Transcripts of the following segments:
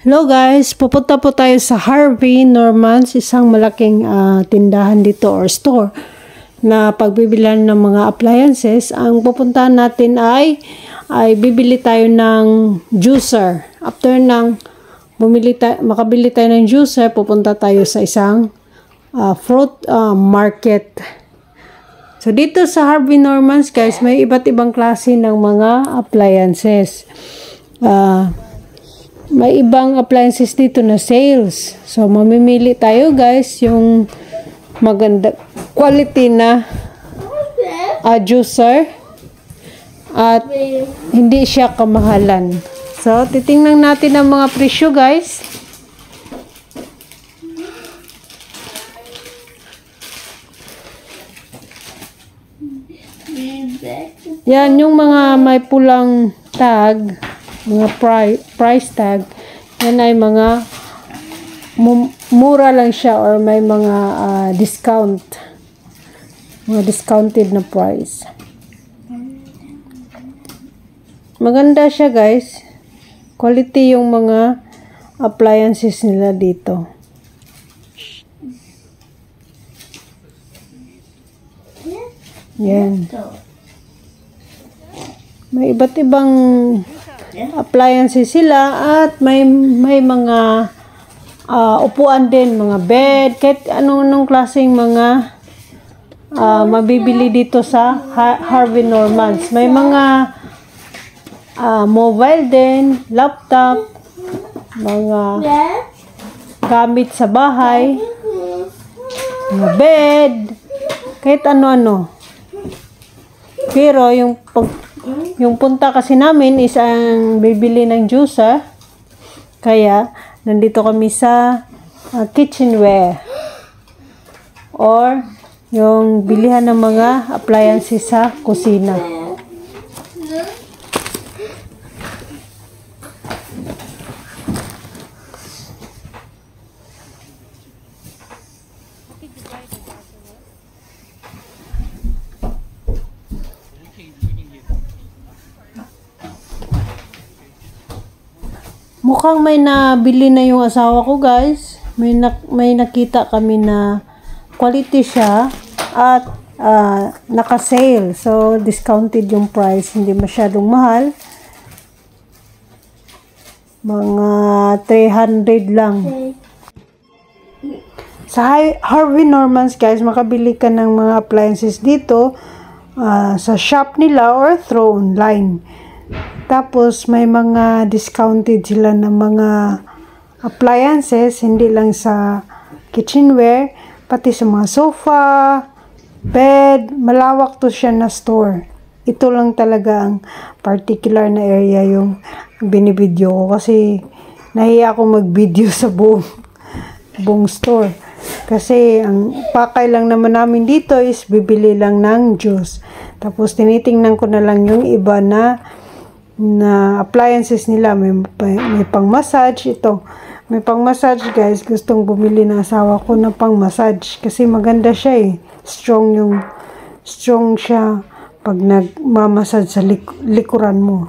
Hello guys, pupunta po tayo sa Harvey Norman's, isang malaking tindahan dito or store na pagbibilihan ng mga appliances. Ang pupuntahan natin ay bibili tayo ng juicer. After ng makabili tayo ng juicer, pupunta tayo sa isang fruit market. So dito sa Harvey Norman's guys, may iba't ibang klase ng mga appliances. May ibang appliances dito na sales. So, mamimili tayo guys yung maganda quality na juicer at hindi siya kamahalan. So, titingnan natin ang mga presyo guys. Yan, yung mga may pulang tag, mga price tag, yan ay mga mura lang siya or may mga discount, mga discounted na price. Maganda siya guys, quality yung mga appliances nila dito. Yan, may iba't ibang appliances sila at may mga upuan din, mga bed, kahit anong klaseng mga mabibili dito sa Harvey Norman's. May mga mobile din, laptop, mga gamit sa bahay, mga bed, kahit ano-ano. Pero yung punta kasi namin is ang bibili ng juicer. Kaya, nandito kami sa kitchenware. Or, yung bilihan ng mga appliances sa kusina. Mukhang may nabili na yung asawa ko guys. May nakita kami na quality siya at naka-sale. So, discounted yung price. Hindi masyadong mahal. Mga 300 lang. Sa Harvey Norman's guys, makabili ka ng mga appliances dito sa shop nila or through online. Tapos, may mga discounted sila ng mga appliances, hindi lang sa kitchenware, pati sa mga sofa, bed, malawak to siya na store. Ito lang talaga ang particular na area yung binibideo ko kasi nahiya akong mag-video sa buong store. Kasi ang pakay lang naman namin dito is bibili lang ng juice. Tapos, tinitingnan ko na lang yung iba na appliances nila. May pang massage ito. May pang massage guys. Gustong bumili ng asawa ko na pang massage kasi maganda siya eh. Strong siya pag nagmamassage sa likuran mo.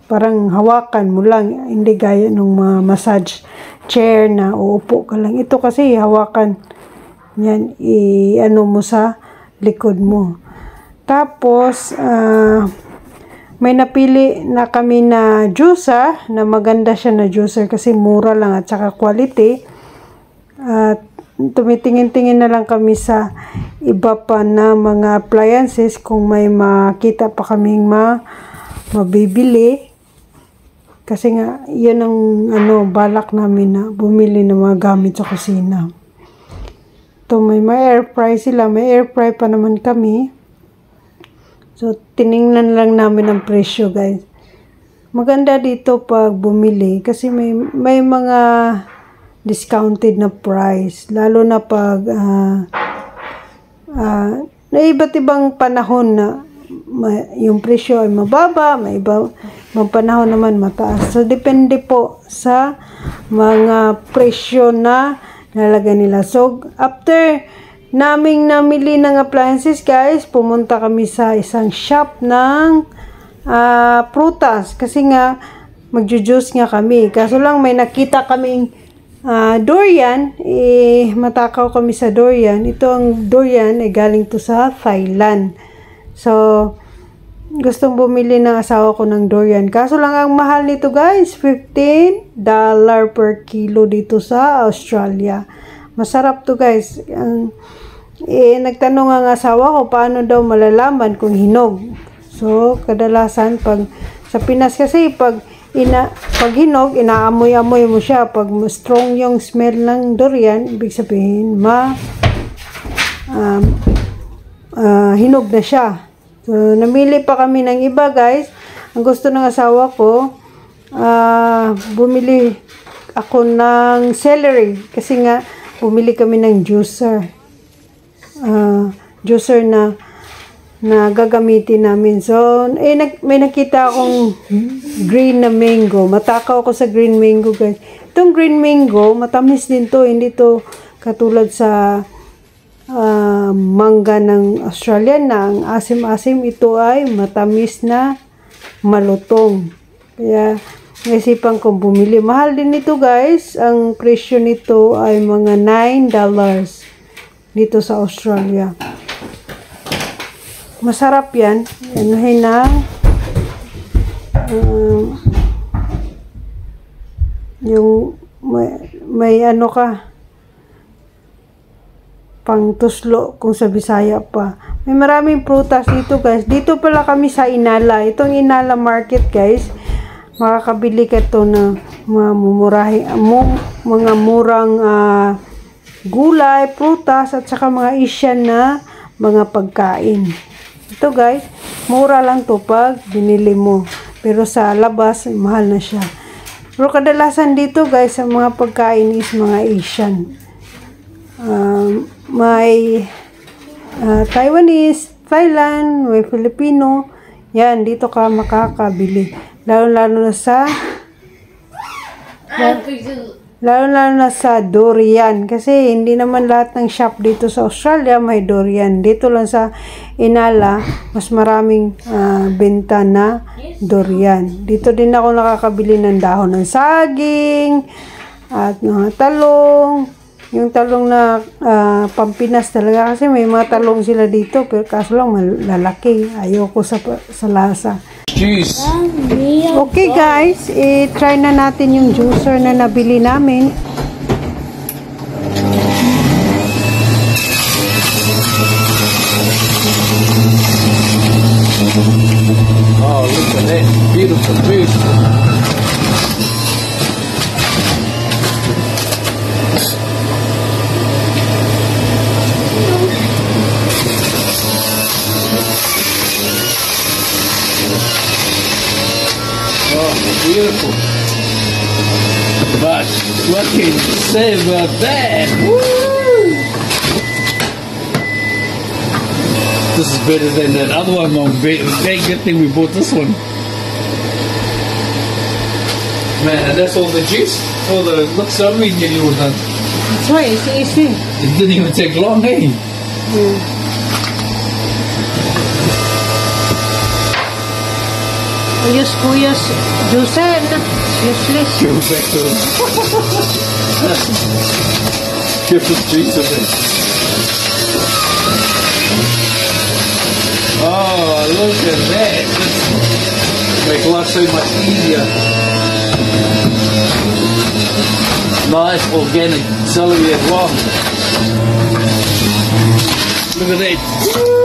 Parang hawakan mo lang, hindi gaya ng mga massage chair na uupo ka lang. Ito kasi hawakan yan, ano mo sa likod mo. Tapos may napili na kami na juicer, na maganda siya na juicer kasi mura lang at saka quality. At tumitingin-tingin na lang kami sa iba pa na mga appliances kung may makita pa kaming mabibili. Kasi nga, yun ang balak namin na bumili ng mga gamit sa kusina. Ito, may air fry sila. May air fry pa naman kami. So, tiningnan lang namin ang presyo, guys. Maganda dito pag bumili kasi may mga discounted na price. Lalo na pag na iba't ibang panahon na yung presyo ay mababa, may ibang panahon naman mataas. So, depende po sa mga presyo na nalagay nila. So, after naming namili ng appliances guys, pumunta kami sa isang shop ng prutas kasi nga magjujuice nga kami. Kaso lang may nakita kaming durian, matakaw kami sa durian. Ito ang durian ay galing to sa Thailand. So, gustong bumili ng asawa ko ng durian. Kaso lang ang mahal nito guys, $15 per kilo dito sa Australia. Masarap to guys. Nagtanong ang asawa ko paano daw malalaman kung hinog. So, kadalasan pag sa Pinas kasi pag hinog, inaamoy-amoy mo siya. Pag strong yung smell ng durian, ibig sabihin hinog na siya. So, namili pa kami ng iba guys. Ang gusto ng asawa ko, bumili ako ng celery. Kasi nga, bumili kami ng juicer. Juicer na gagamitin namin. So, may nakita akong green na mango. Matakaw ako sa green mango guys. Itong green mango, matamis din to. Hindi to katulad sa mangga ng Australian na ang asim-asim. Ito ay matamis na malutong. Kaya naisipan kong bumili. Mahal din ito guys. Ang presyo nito ay mga $9 dito sa Australia. Masarap yan. Anuhin na yung may ano ka pang tuslo kung sa Bisaya pa. May maraming prutas dito guys. Dito pala kami sa Inala. Itong Inala Market guys. Makakabili ka to na mga murang gulay, prutas at saka mga Asian na mga pagkain. Ito guys, mura lang to pag binili mo. Pero sa labas, mahal na siya. Pero kadalasan dito guys, sa mga pagkain is mga Asian. May Taiwanese, Thailand, may Filipino. Yan, dito ka makakabili. Lalo-lalo na sa durian. Kasi hindi naman lahat ng shop dito sa Australia may durian. Dito lang sa Inala, mas maraming benta na durian. Dito din ako nakakabili ng dahon ng saging at mga talong. Yung talong na Pampinas talaga kasi may mga talong sila dito pero kaso lang malalaki. Ayoko sa lasa. Juice. Okay guys, try na natin yung juicer na nabili namin. Oh, look at that. Beautiful juice. Beautiful. But what can you say about that? Woo! This is better than that other one, Mom. Thank good thing we bought this one. Man, that's all the juice. All the look, so we nearly all done. That's right, it's easy. It didn't even take long, eh? Yeah. Ayos kuyas juicer na. Useless. Go back to it. Give us juice of it. Oh, look at that. Make life so much easier. Nice organic celery as well. Look at that. Woo!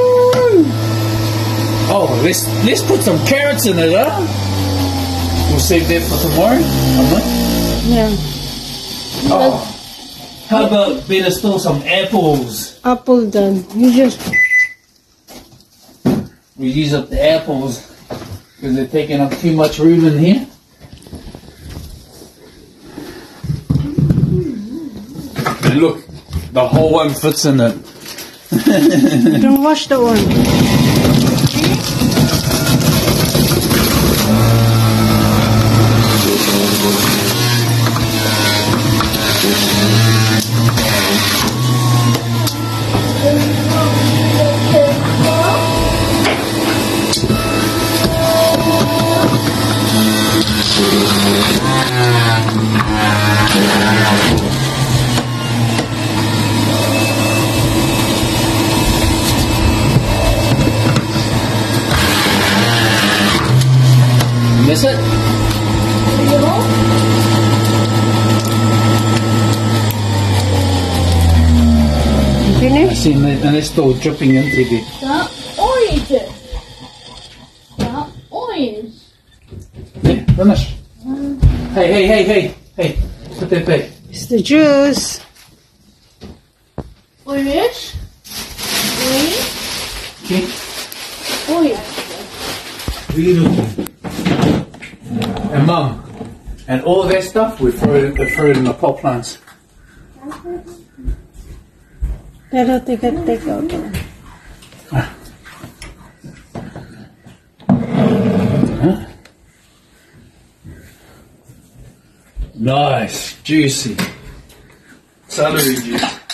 Oh, let's put some carrots in it, huh? We'll save that for tomorrow. Yeah. Oh, how about better still some apples? Apple done. We use up the apples because they're taking up too much room in here. And look, the whole one fits in it. Don't wash the one. it. I Finish? see, and it's still dripping into the. That orange. That orange. Yeah, finish. Hey. Put that back. It's the juice. Orange. Orange. Okay. Orange. And Mum, and all of that stuff, we throw it in the pot plants. Pero take out. Nice, juicy celery juice.